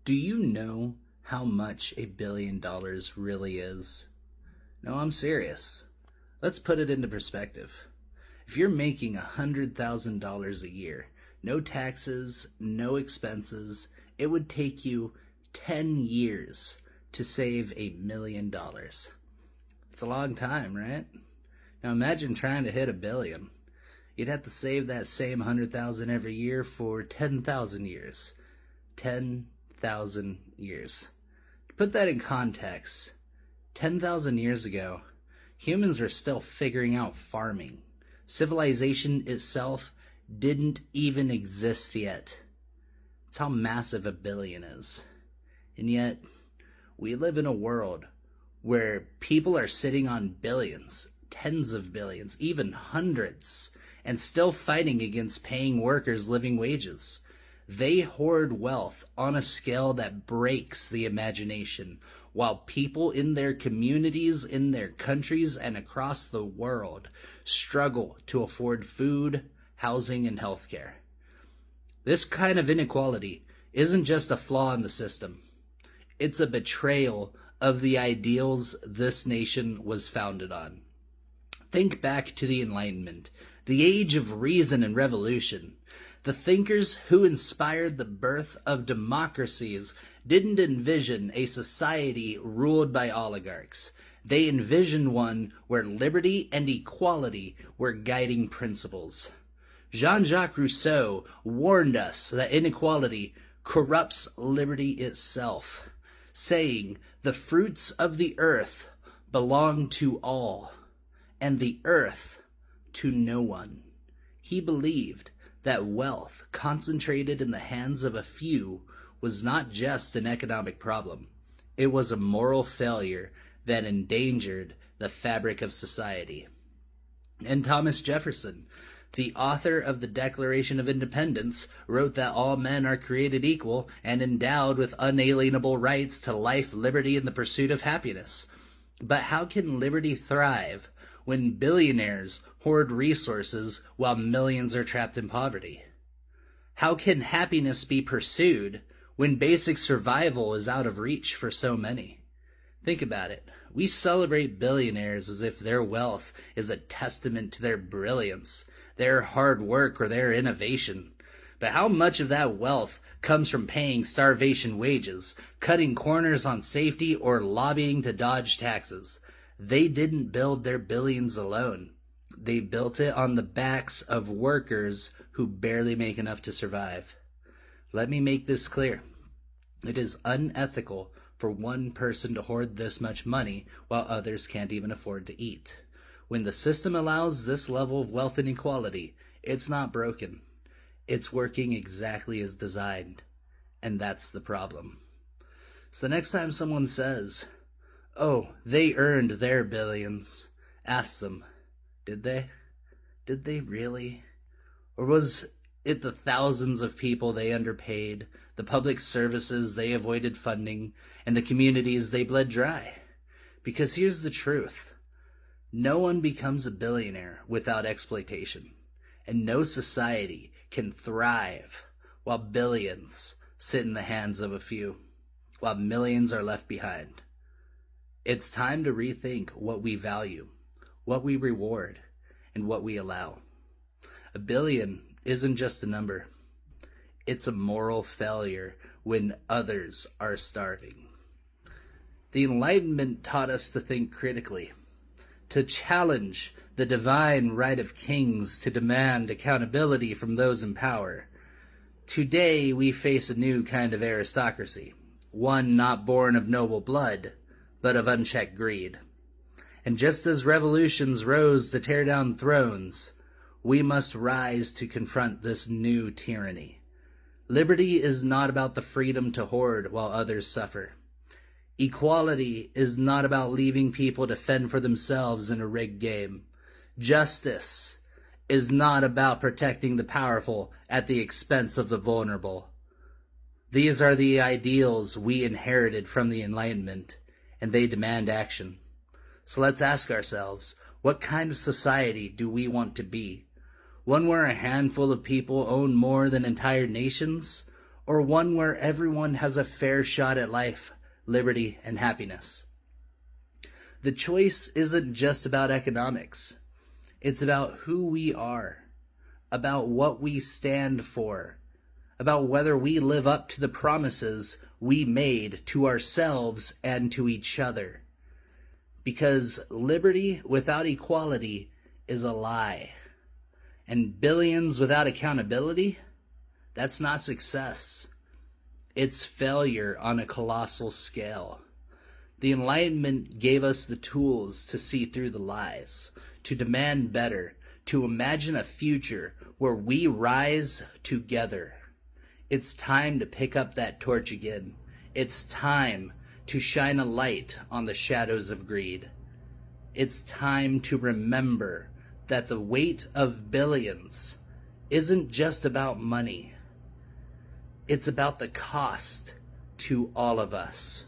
Do you know how much $1 billion really is? No, I'm serious. Let's put it into perspective. If you're making $100,000 a year, no taxes, no expenses, it would take you 10 years to save $1 million. It's a long time, right? Now imagine trying to hit a billion. You'd have to save that same 100,000 every year for 10,000 years. 10,000 years. To put that in context, 10,000 years ago, humans were still figuring out farming. Civilization itself didn't even exist yet. That's how massive a billion is. And yet, we live in a world where people are sitting on billions, tens of billions, even hundreds, and still fighting against paying workers living wages. They hoard wealth on a scale that breaks the imagination, while people in their communities, in their countries, and across the world struggle to afford food, housing, and healthcare. This kind of inequality isn't just a flaw in the system. It's a betrayal of the ideals this nation was founded on. Think back to the Enlightenment, the age of reason and revolution. The thinkers who inspired the birth of democracies didn't envision a society ruled by oligarchs. They envisioned one where liberty and equality were guiding principles. Jean-Jacques Rousseau warned us that inequality corrupts liberty itself, saying, "The fruits of the earth belong to all, and the earth to no one." He believed that wealth concentrated in the hands of a few was not just an economic problem. It was a moral failure that endangered the fabric of society. And Thomas Jefferson, the author of the Declaration of Independence, wrote that all men are created equal and endowed with unalienable rights to life, liberty, and the pursuit of happiness. But how can liberty thrive when billionaires hoard resources while millions are trapped in poverty? How can happiness be pursued when basic survival is out of reach for so many? Think about it. We celebrate billionaires as if their wealth is a testament to their brilliance, their hard work, or their innovation. But how much of that wealth comes from paying starvation wages, cutting corners on safety, or lobbying to dodge taxes? They didn't build their billions alone. They built it on the backs of workers who barely make enough to survive. Let me make this clear. It is unethical for one person to hoard this much money while others can't even afford to eat. When the system allows this level of wealth inequality, it's not broken. It's working exactly as designed. And that's the problem. So the next time someone says, "Oh, they earned their billions," ask them, did they? Did they really? Or was it the thousands of people they underpaid, the public services they avoided funding, and the communities they bled dry? Because here's the truth. No one becomes a billionaire without exploitation, and no society can thrive while billions sit in the hands of a few, while millions are left behind. It's time to rethink what we value, what we reward, and what we allow. $1 billion isn't just a number. It's a moral failure when others are starving. The Enlightenment taught us to think critically, to challenge the divine right of kings to demand accountability from those in power. Today we face a new kind of aristocracy, one not born of noble blood, but of unchecked greed. And just as revolutions rose to tear down thrones, we must rise to confront this new tyranny. Liberty is not about the freedom to hoard while others suffer. Equality is not about leaving people to fend for themselves in a rigged game. Justice is not about protecting the powerful at the expense of the vulnerable. These are the ideals we inherited from the Enlightenment, and they demand action. So let's ask ourselves, what kind of society do we want to be? One where a handful of people own more than entire nations? or one where everyone has a fair shot at life, liberty, and happiness? The choice isn't just about economics. It's about who we are, about what we stand for, about whether we live up to the promises we made to ourselves and to each other. Because liberty without equality is a lie. And billions without accountability, that's not success. It's failure on a colossal scale. The Enlightenment gave us the tools to see through the lies, to demand better, to imagine a future where we rise together. It's time to pick up that torch again. It's time to shine a light on the shadows of greed. It's time to remember that the weight of billions isn't just about money. It's about the cost to all of us.